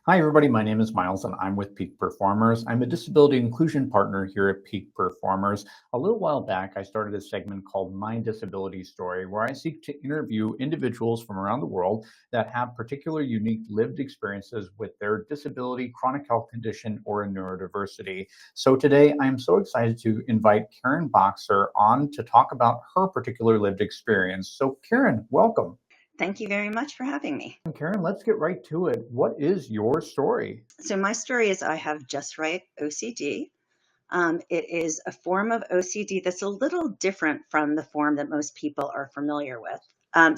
Hi, everybody. My name is Miles, and I'm with Peak Performers. I'm a disability inclusion partner here at Peak Performers. A little while back, I started a segment called My Disability Story, where I seek to interview individuals from around the world that have particular unique lived experiences with their disability, chronic health condition, or a neurodiversity. So today, I'm so excited to invite Karin Boxer on to talk about her particular lived experience. So, Karin, welcome. Thank you very much for having me. And Karin, let's get right to it. What is your story? So, my story is I have just right OCD. It is a form of OCD that's a little different from the form that most people are familiar with.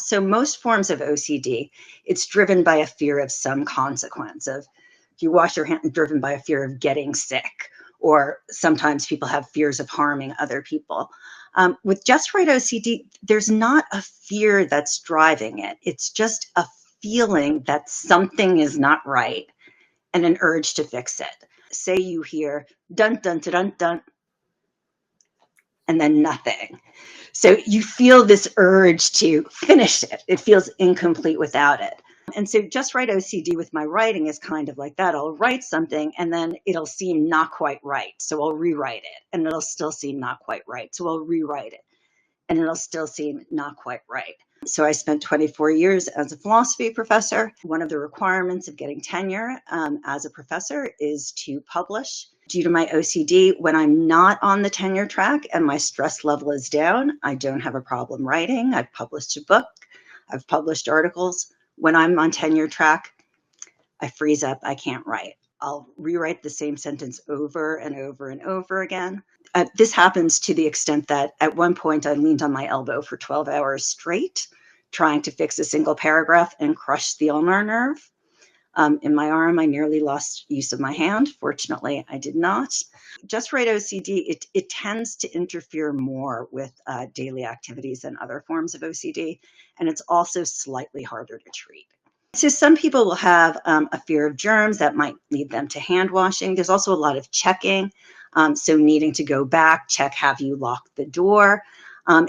So, most forms of OCD, it's driven by a fear of some consequence of if you wash your hands, driven by a fear of getting sick, or sometimes people have fears of harming other people. With just right OCD, there's not a fear that's driving it. It's just a feeling that something is not right and an urge to fix it. Say you hear dun dun dun dun dun and then nothing. So you feel this urge to finish it. It feels incomplete without it. And so just right OCD with my writing is kind of like that. I'll write something and then it'll seem not quite right. So I'll rewrite it and it'll still seem not quite right. So I'll rewrite it and it'll still seem not quite right. So I spent 24 years as a philosophy professor. One of the requirements of getting tenure as a professor is to publish. Due to my OCD, when I'm not on the tenure track and my stress level is down, I don't have a problem writing. I've published a book. I've published articles. When I'm on tenure track, I freeze up. I can't write. I'll rewrite the same sentence over and over and over again. This happens to the extent that at one point I leaned on my elbow for 12 hours straight, trying to fix a single paragraph and crushed the ulnar nerve. In my arm, I nearly lost use of my hand. Fortunately, I did not. Just right OCD, it tends to interfere more with daily activities than other forms of OCD, and it's also slightly harder to treat. So some people will have a fear of germs that might lead them to hand washing. There's also a lot of checking. So needing to go back, check, have you locked the door?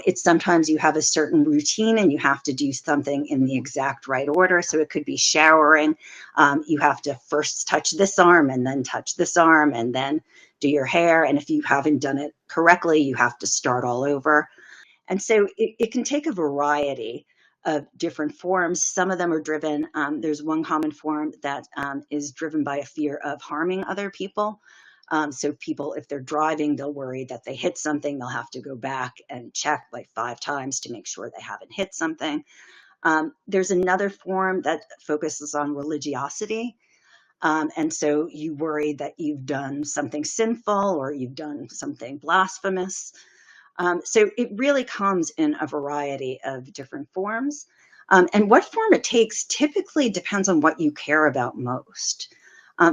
It's sometimes you have a certain routine and you have to do something in the exact right order. So it could be showering. You have to first touch this arm and then touch this arm and then do your hair. And if you haven't done it correctly, you have to start all over. And so it can take a variety of different forms. Some of them are driven, there's one common form that is driven by a fear of harming other people. So people, if they're driving, they'll worry that they hit something. They'll have to go back and check like 5 times to make sure they haven't hit something. There's another form that focuses on religiosity. And so you worry that you've done something sinful or you've done something blasphemous. So it really comes in a variety of different forms. And what form it takes typically depends on what you care about most.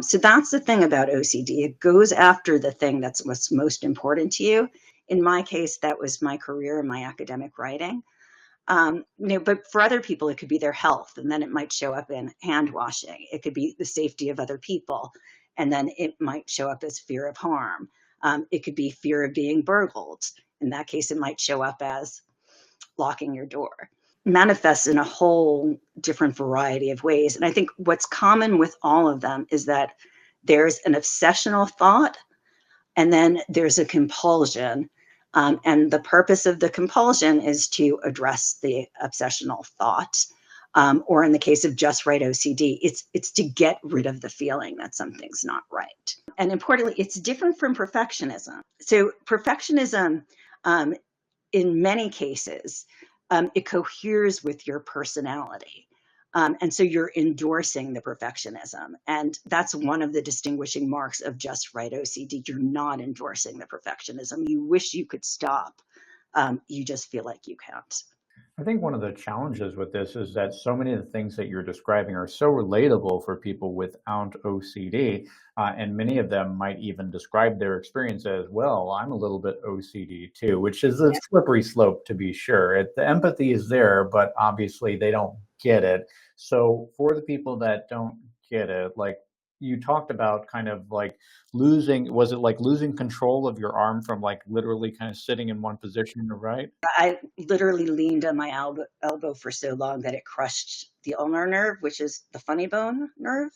So that's the thing about OCD. It goes after the thing that's what's most important to you. In my case, that was my career and my academic writing. But for other people, it could be their health, and then it might show up in hand washing. It could be the safety of other people, and then it might show up as fear of harm. It could be fear of being burgled. In that case, it might show up as locking your door. Manifests in a whole different variety of ways. And I think what's common with all of them is that there's an obsessional thought, and then there's a compulsion. And the purpose of the compulsion is to address the obsessional thought. Or in the case of just right OCD, it's to get rid of the feeling that something's not right. And importantly, it's different from perfectionism. So perfectionism, in many cases, it coheres with your personality. And so you're endorsing the perfectionism. And that's one of the distinguishing marks of just right OCD. You're not endorsing the perfectionism. You wish you could stop. You just feel like you can't. I think one of the challenges with this is that so many of the things that you're describing are so relatable for people without OCD, and many of them might even describe their experience as, well, I'm a little bit OCD too, which is a slippery slope to be sure. The empathy is there, but obviously they don't get it. So for the people that don't get it, like you talked about kind of like losing, was it like losing control of your arm from like literally kind of sitting in one position, right? I literally leaned on my elbow for so long that it crushed the ulnar nerve, which is the funny bone nerve.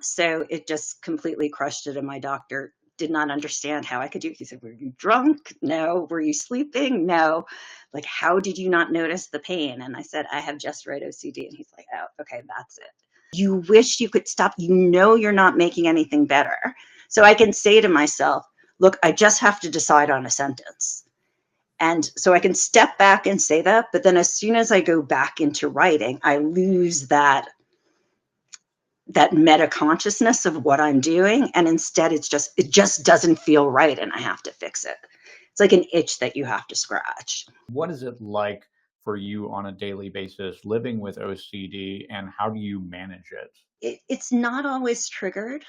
So it just completely crushed it. And my doctor did not understand how I could do it. He said, "Were you drunk? No. Were you sleeping? No. Like, how did you not notice the pain?" And I said, "I have just right OCD." And he's like, "Oh, okay, that's it. You wish you could stop. You know, you're not making anything better." So I can say to myself, "Look, I just have to decide on a sentence." And so I can step back and say that. But then as soon as I go back into writing, I lose that meta consciousness of what I'm doing. And instead it just doesn't feel right and I have to fix it. It's like an itch that you have to scratch. What is it like for you on a daily basis living with OCD, and how do you manage it? It's not always triggered.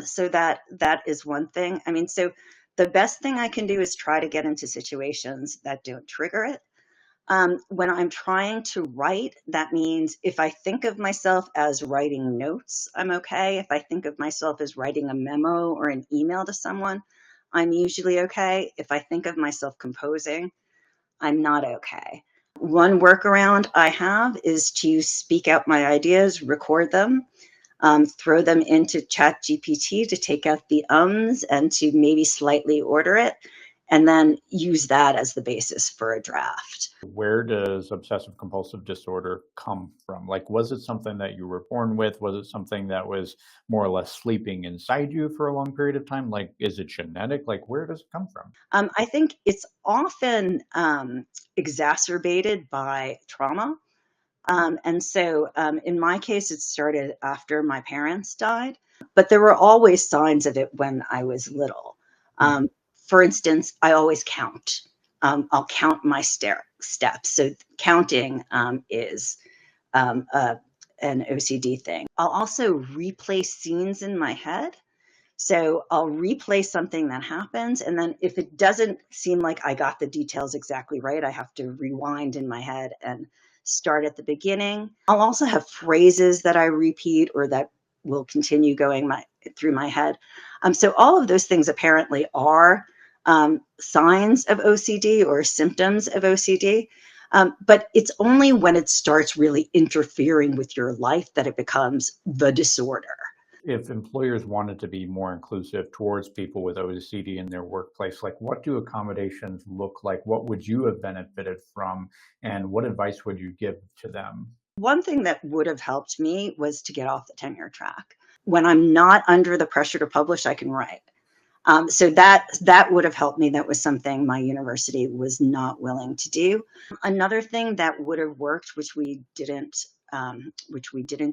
So that is one thing. I mean, so the best thing I can do is try to get into situations that don't trigger it. When I'm trying to write, that means if I think of myself as writing notes, I'm okay. If I think of myself as writing a memo or an email to someone, I'm usually okay. If I think of myself composing, I'm not okay. One workaround I have is to speak out my ideas, record them, throw them into Chat GPT to take out the ums and to maybe slightly order it, and then use that as the basis for a draft. Where does obsessive compulsive disorder come from? Like, was it something that you were born with? Was it something that was more or less sleeping inside you for a long period of time? Like, is it genetic? Like, where does it come from? I think it's often exacerbated by trauma. And so in my case, it started after my parents died, but there were always signs of it when I was little. Hmm. Um, for instance, I always count. I'll count my steps. So counting is um, uh, an OCD thing. I'll also replay scenes in my head. So I'll replay something that happens. And then if it doesn't seem like I got the details exactly right, I have to rewind in my head and start at the beginning. I'll also have phrases that I repeat or that will continue going through my head. So all of those things apparently are signs of OCD or symptoms of OCD. But it's only when it starts really interfering with your life that it becomes the disorder. If employers wanted to be more inclusive towards people with OCD in their workplace, like what do accommodations look like? What would you have benefited from? And what advice would you give to them? One thing that would have helped me was to get off the tenure track. When I'm not under the pressure to publish, I can write. So that would have helped me. That was something my university was not willing to do. Another thing that would have worked, which we didn't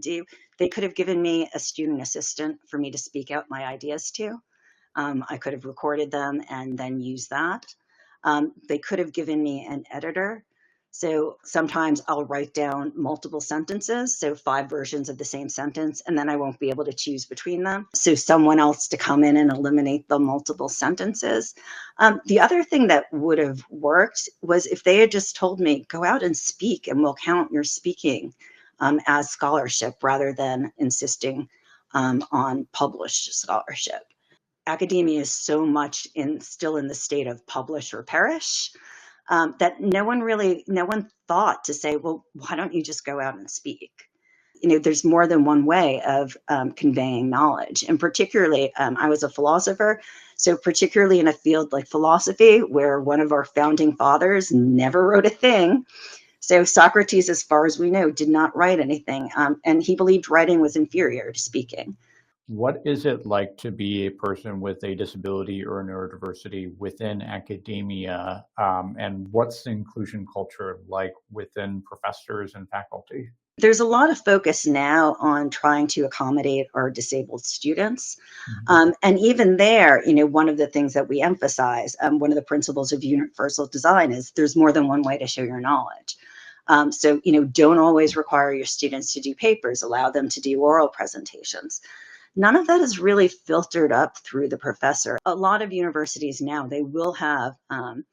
do, they could have given me a student assistant for me to speak out my ideas to. I could have recorded them and then used that. They could have given me an editor. So sometimes I'll write down multiple sentences, so 5 versions of the same sentence, and then I won't be able to choose between them. So someone else to come in and eliminate the multiple sentences. The other thing that would have worked was if they had just told me, go out and speak and we'll count your speaking as scholarship rather than insisting on published scholarship. Academia is so much still in the state of publish or perish, that no one thought to say, well, why don't you just go out and speak? There's more than one way of conveying knowledge. And particularly, I was a philosopher. So particularly in a field like philosophy, where one of our founding fathers never wrote a thing. So Socrates, as far as we know, did not write anything. And he believed writing was inferior to speaking. What is it like to be a person with a disability or neurodiversity within academia? And what's the inclusion culture like within professors and faculty? There's a lot of focus now on trying to accommodate our disabled students. Mhm. And even there, one of the things that we emphasize, one of the principles of universal design is there's more than one way to show your knowledge. So, don't always require your students to do papers, allow them to do oral presentations. None of that is really filtered up through the professor. A lot of universities now, they will have an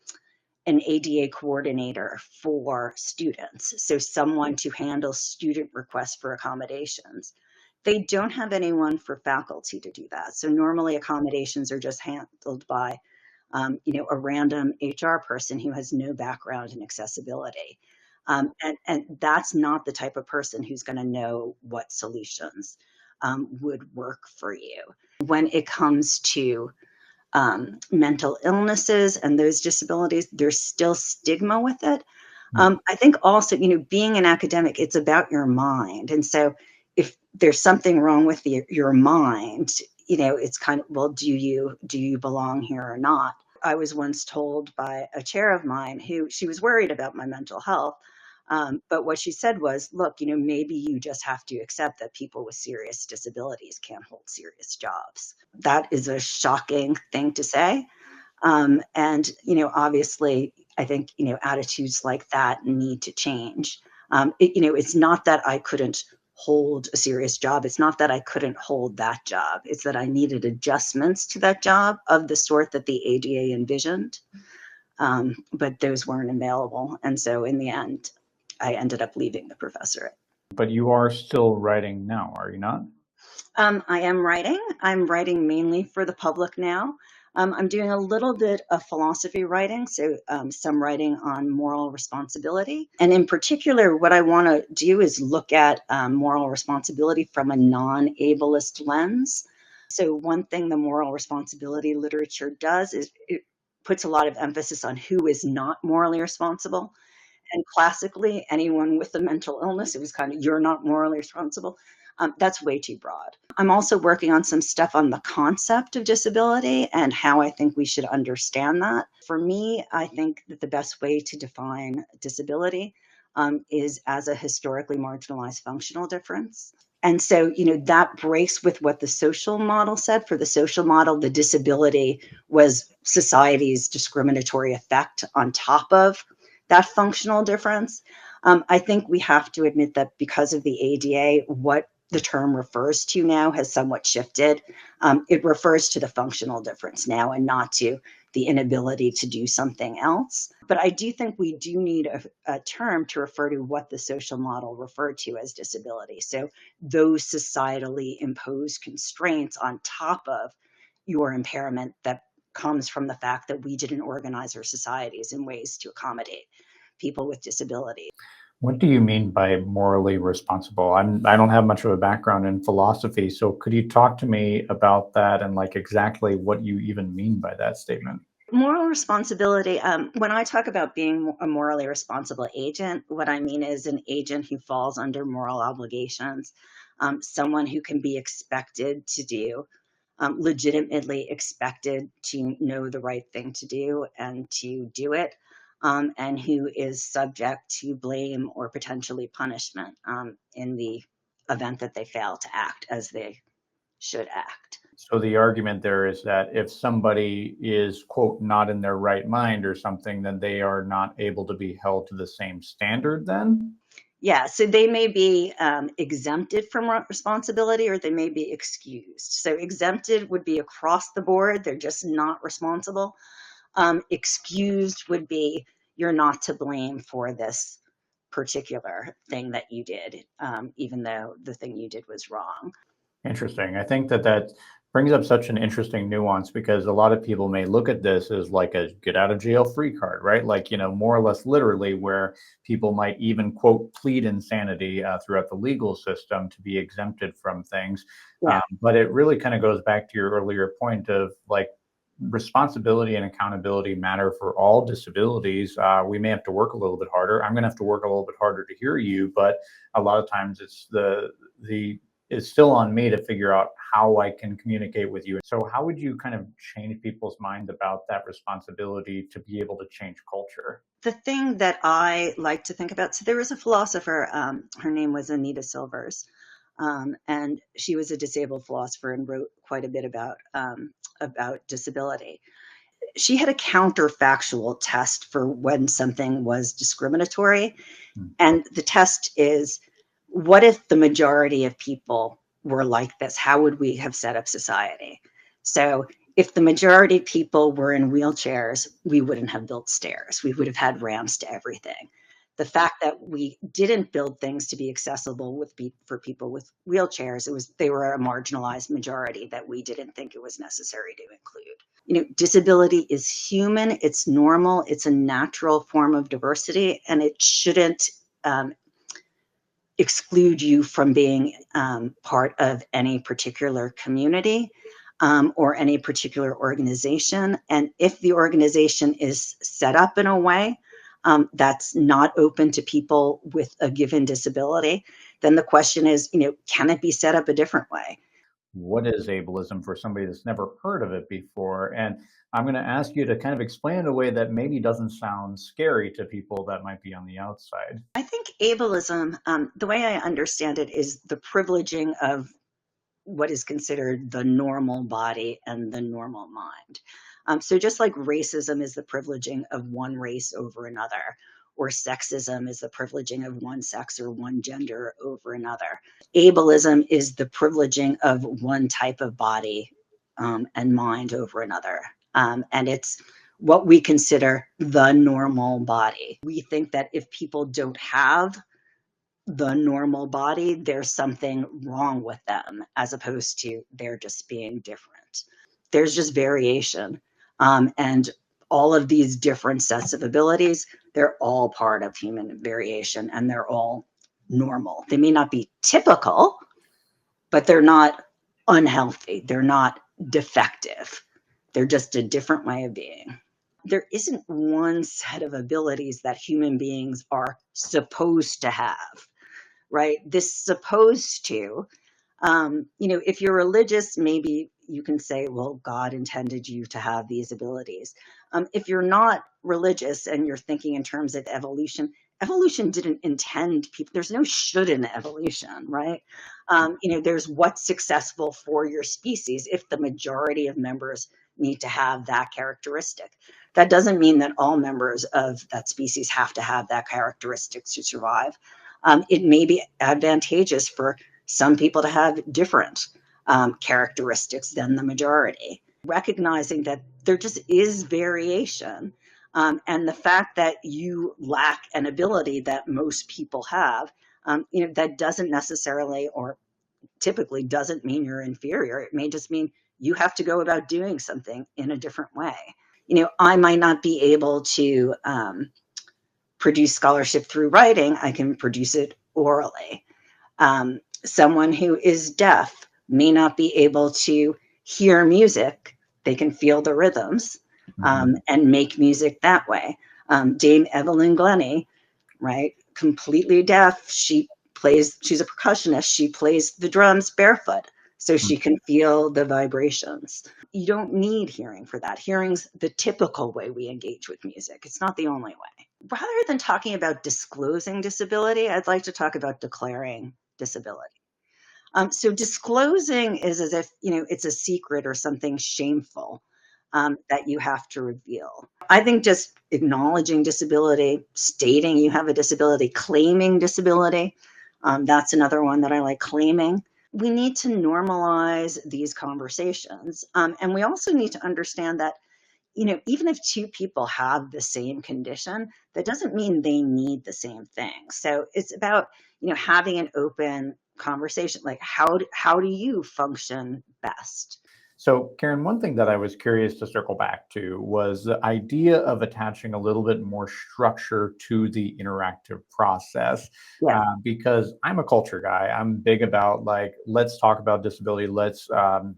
ADA coordinator for students, so someone to handle student requests for accommodations. They don't have anyone for faculty to do that. So normally accommodations are just handled by, a random HR person who has no background in accessibility. And that's not the type of person who's going to know what solutions. would work for you. When it comes to mental illnesses and those disabilities, there's still stigma with it. I think also, being an academic, it's about your mind. And so if there's something wrong with your mind, it's kind of, well, do you belong here or not? I was once told by a chair of mine who she was worried about my mental health. But what she said was, look, maybe you just have to accept that people with serious disabilities can't hold serious jobs. That is a shocking thing to say. And, obviously, I think, attitudes like that need to change. It's not that I couldn't hold a serious job. It's not that I couldn't hold that job. It's that I needed adjustments to that job of the sort that the ADA envisioned. But those weren't available. And so in the end, I ended up leaving the professorate. But you are still writing now, are you not? I am writing. I'm writing mainly for the public now. I'm doing a little bit of philosophy writing, so some writing on moral responsibility. And in particular, what I want to do is look at moral responsibility from a non-ableist lens. So one thing the moral responsibility literature does is it puts a lot of emphasis on who is not morally responsible. And classically, anyone with a mental illness, it was kind of, you're not morally responsible. That's way too broad. I'm also working on some stuff on the concept of disability and how I think we should understand that. For me, I think that the best way to define disability is as a historically marginalized functional difference. And so, that breaks with what the social model said. For the social model, the disability was society's discriminatory effect on top of that functional difference. I think we have to admit that because of the ADA, what the term refers to now has somewhat shifted. It refers to the functional difference now and not to the inability to do something else. But I do think we do need a term to refer to what the social model referred to as disability. So those societally imposed constraints on top of your impairment that comes from the fact that we didn't organize our societies in ways to accommodate people with disabilities. What do you mean by morally responsible? I don't have much of a background in philosophy, so could you talk to me about that and like exactly what you even mean by that statement? Moral responsibility, when I talk about being a morally responsible agent, what I mean is an agent who falls under moral obligations, someone who can be expected to do, legitimately expected to know the right thing to do and to do it, and who is subject to blame or potentially punishment in the event that they fail to act as they should act. So the argument there is that if somebody is, quote, not in their right mind or something, then they are not able to be held to the same standard then? Yeah, so they may be exempted from responsibility or they may be excused. So exempted would be across the board, they're just not responsible. Excused would be you're not to blame for this particular thing that you did, even though the thing you did was wrong. Interesting. I think that that brings up such an interesting nuance because a lot of people may look at this as like a get out of jail free card, right? Like, more or less literally, where people might even, quote, plead insanity throughout the legal system to be exempted from things. Yeah. But it really kind of goes back to your earlier point of like responsibility and accountability matter for all disabilities. We may have to work a little bit harder. I'm going to have to work a little bit harder to hear you, but a lot of times it's the it's still on me to figure out how I can communicate with you. So how would you kind of change people's mind about that responsibility to be able to change culture? The thing that I like to think about, so there was a philosopher, her name was Anita Silvers, and she was a disabled philosopher and wrote quite a bit about disability. She had a counterfactual test for when something was discriminatory. Hmm. And the test is, what if the majority of people were like this? How would we have set up society? So if the majority of people were in wheelchairs, we wouldn't have built stairs. We would have had ramps to everything. The fact that we didn't build things to be accessible for people with wheelchairs, they were a marginalized majority that we didn't think it was necessary to include. Disability is human, it's normal, it's a natural form of diversity, and it shouldn't exclude you from being part of any particular community or any particular organization. And if the organization is set up in a way that's not open to people with a given disability, then the question is, can it be set up a different way? What is ableism for somebody that's never heard of it before? And I'm going to ask you to kind of explain in a way that maybe doesn't sound scary to people that might be on the outside. I think ableism, the way I understand it, is the privileging of what is considered the normal body and the normal mind. So just like racism is the privileging of one race over another, or sexism is the privileging of one sex or one gender over another, ableism is the privileging of one type of body and mind over another. And it's what we consider the normal body. We think that if people don't have the normal body, there's something wrong with them, as opposed to they're just being different. There's just variation. And all of these different sets of abilities, they're all part of human variation and they're all normal. They may not be typical, but they're not unhealthy. They're not defective. They're just a different way of being. There isn't one set of abilities that human beings are supposed to have, right? This supposed to, if you're religious, maybe you can say, well, God intended you to have these abilities. If you're not religious and you're thinking in terms of evolution, evolution didn't intend people. There's no should in evolution, right? There's what's successful for your species if the majority of members need to have that characteristic. That doesn't mean that all members of that species have to have that characteristic to survive. It may be advantageous for some people to have different characteristics than the majority. Recognizing that there just is variation, and the fact that you lack an ability that most people have, that doesn't necessarily or typically doesn't mean you're inferior. It may just mean you have to go about doing something in a different way. I might not be able to produce scholarship through writing. I can produce it orally. Someone who is deaf may not be able to hear music. They can feel the rhythms Mhm. and make music that way. Dame Evelyn Glennie, right? Completely deaf. She's a percussionist. She plays the drums barefoot so she can feel the vibrations. You don't need hearing for that. Hearing's the typical way we engage with music. It's not the only way. Rather than talking about disclosing disability, I'd like to talk about declaring disability. So disclosing is as if, it's a secret or something shameful that you have to reveal. I think just acknowledging disability, stating you have a disability, claiming disability, that's another one that I like, claiming. We need to normalize these conversations. And we also need to understand that, even if two people have the same condition, that doesn't mean they need the same thing. So it's about, having an open conversation, like how do you function best? So, Karen, one thing that I was curious to circle back to was the idea of attaching a little bit more structure to the interactive process. Yeah. Because I'm a culture guy. I'm big about like, let's talk about disability, let's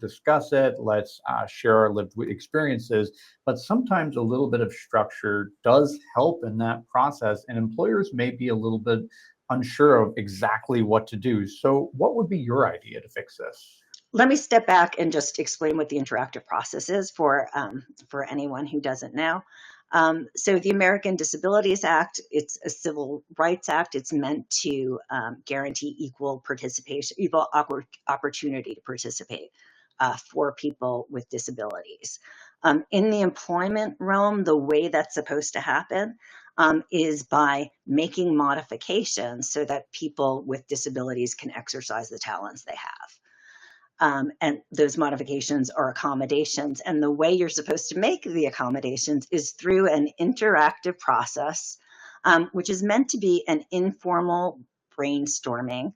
discuss it, let's share our lived experiences. But sometimes a little bit of structure does help in that process, and employers may be a little bit unsure of exactly what to do. So, what would be your idea to fix this? Let me step back and just explain what the interactive process is for anyone who doesn't know. So the American Disabilities Act, it's a civil rights act. It's meant to guarantee equal participation, equal opportunity to participate for people with disabilities. In the employment realm, the way that's supposed to happen is by making modifications so that people with disabilities can exercise the talents they have. And those modifications are accommodations. And the way you're supposed to make the accommodations is through an interactive process, which is meant to be an informal brainstorming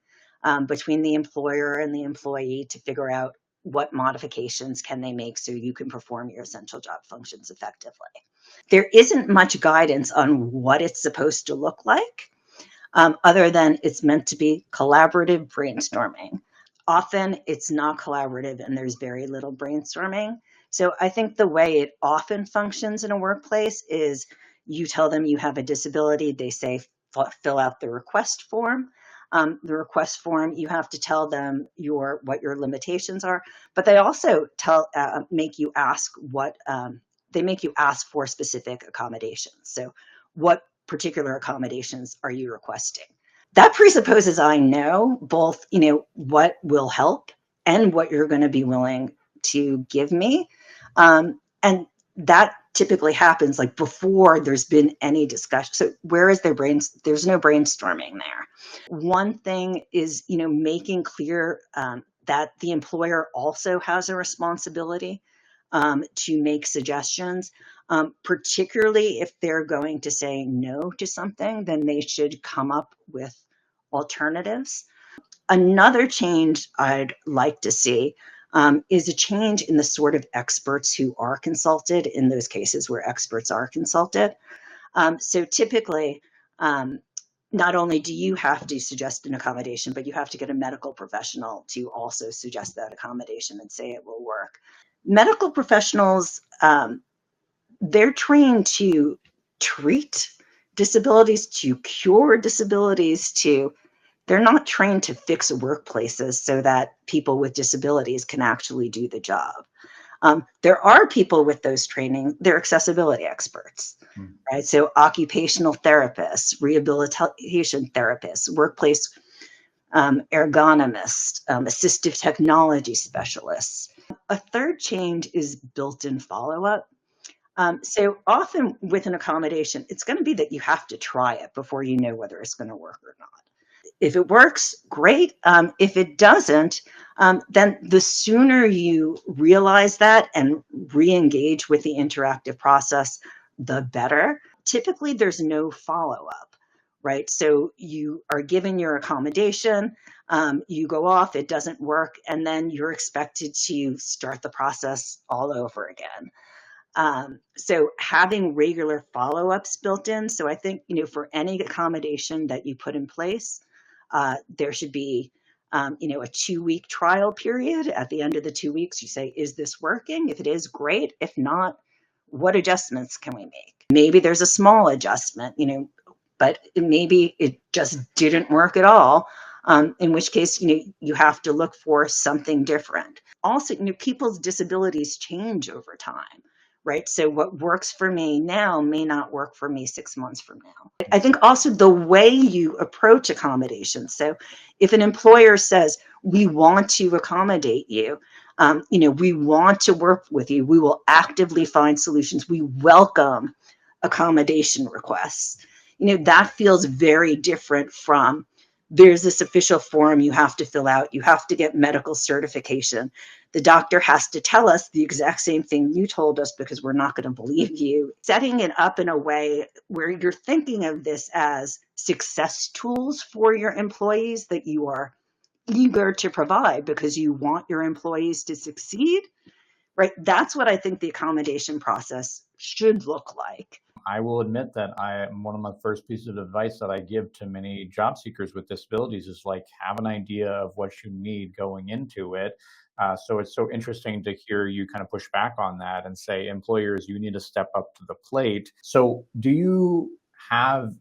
between the employer and the employee to figure out what modifications can they make so you can perform your essential job functions effectively. There isn't much guidance on what it's supposed to look like. other than it's meant to be collaborative brainstorming. Often it's not collaborative and there's very little brainstorming. So I think the way it often functions in a workplace is you tell them you have a disability, they say fill out the request form. The request form, you have to tell them what your limitations are, but they also make you ask they make you ask for specific accommodations. So what particular accommodations are you requesting? That presupposes I know both, what will help and what you're going to be willing to give me. And that typically happens like before there's been any discussion. So where is their brains? There's no brainstorming there. One thing is, making clear that the employer also has a responsibility to make suggestions, particularly if they're going to say no to something, then they should come up with alternatives. Another change I'd like to see is a change in the sort of experts who are consulted in those cases where experts are consulted. So typically, not only do you have to suggest an accommodation, but you have to get a medical professional to also suggest that accommodation and say it will work. Medical professionals, they're trained to treat disabilities, to cure disabilities, they're not trained to fix workplaces so that people with disabilities can actually do the job. There are people with those trainings, they're accessibility experts, right? So occupational therapists, rehabilitation therapists, workplace ergonomists, assistive technology specialists. A third change is built-in follow-up. So often with an accommodation, it's going to be that you have to try it before you know whether it's going to work or not. If it works, great. If it doesn't, then the sooner you realize that and re-engage with the interactive process, the better. Typically, there's no follow-up, right? So you are given your accommodation, you go off, it doesn't work, and then you're expected to start the process all over again. So having regular follow-ups built in. So I think, for any accommodation that you put in place, there should be, a 2-week trial period. At the end of the 2 weeks, you say, is this working? If it is, great. If not, what adjustments can we make? Maybe there's a small adjustment, but maybe it just didn't work at all. In which case, you have to look for something different. Also, people's disabilities change over time, right? So what works for me now may not work for me 6 months from now. I think also the way you approach accommodations. So if an employer says, we want to accommodate you, we want to work with you, we will actively find solutions, we welcome accommodation requests. That feels very different from there's this official form you have to fill out, you have to get medical certification. The doctor has to tell us the exact same thing you told us because we're not going to believe you. Setting it up in a way where you're thinking of this as success tools for your employees that you are eager to provide because you want your employees to succeed, right? That's what I think the accommodation process should look like. I will admit that one of my first pieces of advice that I give to many job seekers with disabilities is like, have an idea of what you need going into it. So it's so interesting to hear you kind of push back on that and say, employers, you need to step up to the plate. So do you have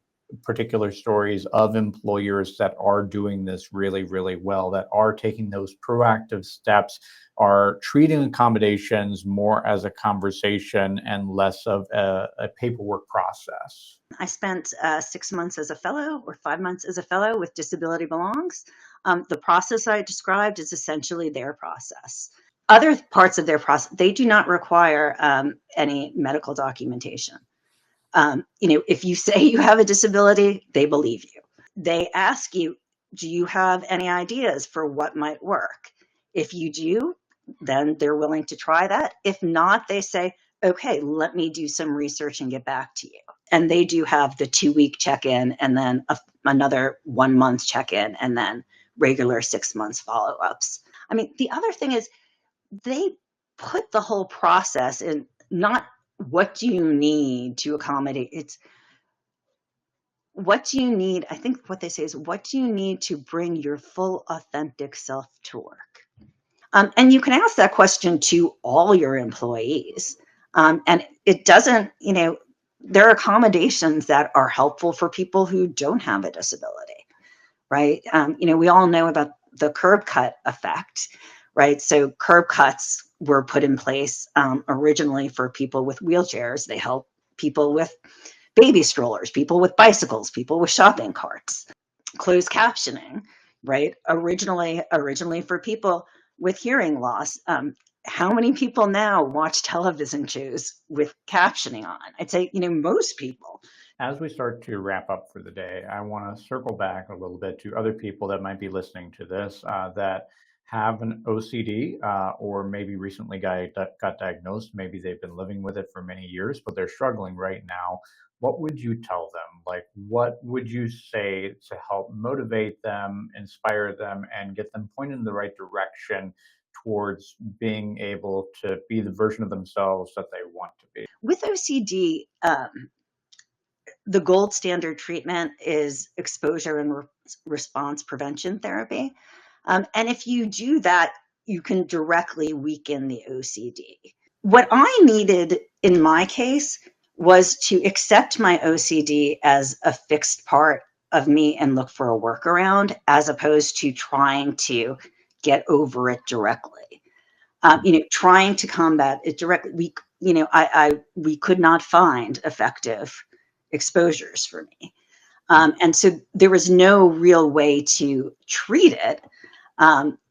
particular stories of employers that are doing this really, really well, that are taking those proactive steps, are treating accommodations more as a conversation and less of a paperwork process? I spent 6 months as a fellow or 5 months as a fellow with Disability Belongs. The process I described is essentially their process. Other parts of their process, they do not require any medical documentation. If you say you have a disability, they believe you. They ask you, do you have any ideas for what might work? If you do, then they're willing to try that. If not, they say, okay, let me do some research and get back to you. And they do have the 2-week check-in and then another 1 month check-in and then regular 6 months follow-ups. I mean, the other thing is they put the whole process in, not what do you need to accommodate, it's what do you need? I think what they say is, what do you need to bring your full, authentic self to work? And you can ask that question to all your employees. And it doesn't, there are accommodations that are helpful for people who don't have a disability, right? We all know about the curb cut effect, right? So curb cuts were put in place originally for people with wheelchairs. They help people with baby strollers, people with bicycles, people with shopping carts. Closed captioning, right? Originally for people with hearing loss. How many people now watch television shows with captioning on? I'd say, most people. As we start to wrap up for the day, I want to circle back a little bit to other people that might be listening to this that have an OCD or maybe recently got diagnosed. Maybe they've been living with it for many years, but they're struggling right now. What would you tell them? Like, what would you say to help motivate them, inspire them, and get them pointed in the right direction towards being able to be the version of themselves that they want to be? With OCD, the gold standard treatment is exposure and response prevention therapy. And if you do that, you can directly weaken the OCD. What I needed in my case was to accept my OCD as a fixed part of me and look for a workaround, as opposed to trying to get over it directly. Trying to combat it directly, we could not find effective exposures for me. And so there was no real way to treat it.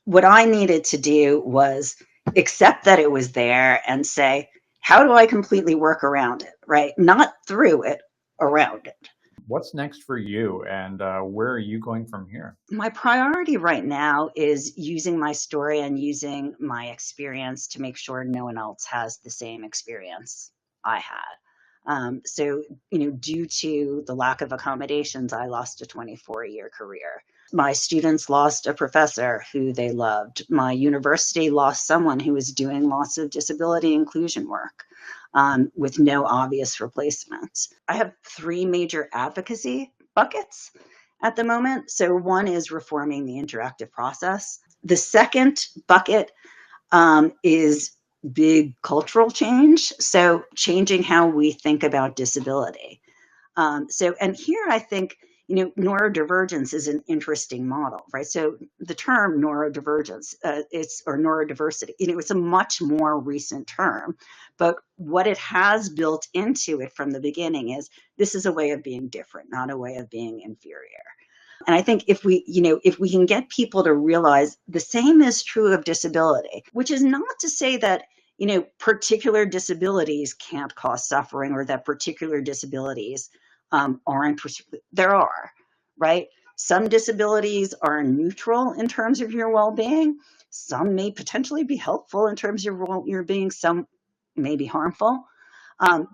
What I needed to do was accept that it was there and say, how do I completely work around it, right? Not through it, around it. What's next for you, and where are you going from here? My priority right now is using my story and using my experience to make sure no one else has the same experience I had. So, due to the lack of accommodations, I lost a 24-year career. My students lost a professor who they loved. My university lost someone who was doing lots of disability inclusion work with no obvious replacements. I have three major advocacy buckets at the moment. So, one is reforming the interactive process. The second bucket is big cultural change. So, changing how we think about disability. And here I think, neurodivergence is an interesting model, right? So the term neurodivergence, or neurodiversity, it's a much more recent term, but what it has built into it from the beginning is this is a way of being different, not a way of being inferior. And I think if we can get people to realize the same is true of disability, which is not to say that, particular disabilities can't cause suffering, or that particular disabilities aren't, there are, right? Some disabilities are neutral in terms of your well-being. Some may potentially be helpful in terms of your being, some may be harmful.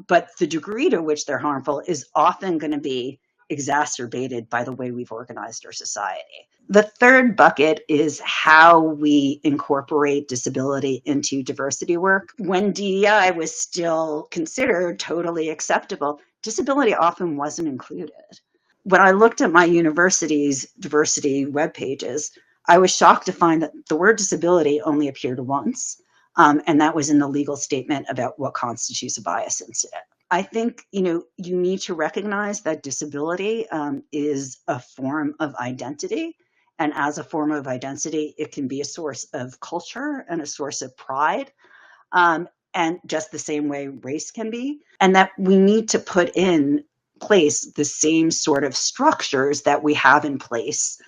But the degree to which they're harmful is often going to be exacerbated by the way we've organized our society. The third bucket is how we incorporate disability into diversity work. When DEI was still considered totally acceptable, disability often wasn't included. When I looked at my university's diversity web pages, I was shocked to find that the word disability only appeared once, and that was in the legal statement about what constitutes a bias incident. I think, you need to recognize that disability is a form of identity. And as a form of identity, it can be a source of culture and a source of pride. And just the same way race can be. And that we need to put in place the same sort of structures that we have in place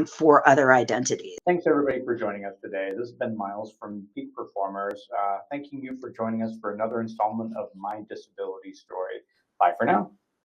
for other identities. Thanks everybody for joining us today. This has been Miles from Peak Performers, thanking you for joining us for another installment of My Disability Story. Bye for now.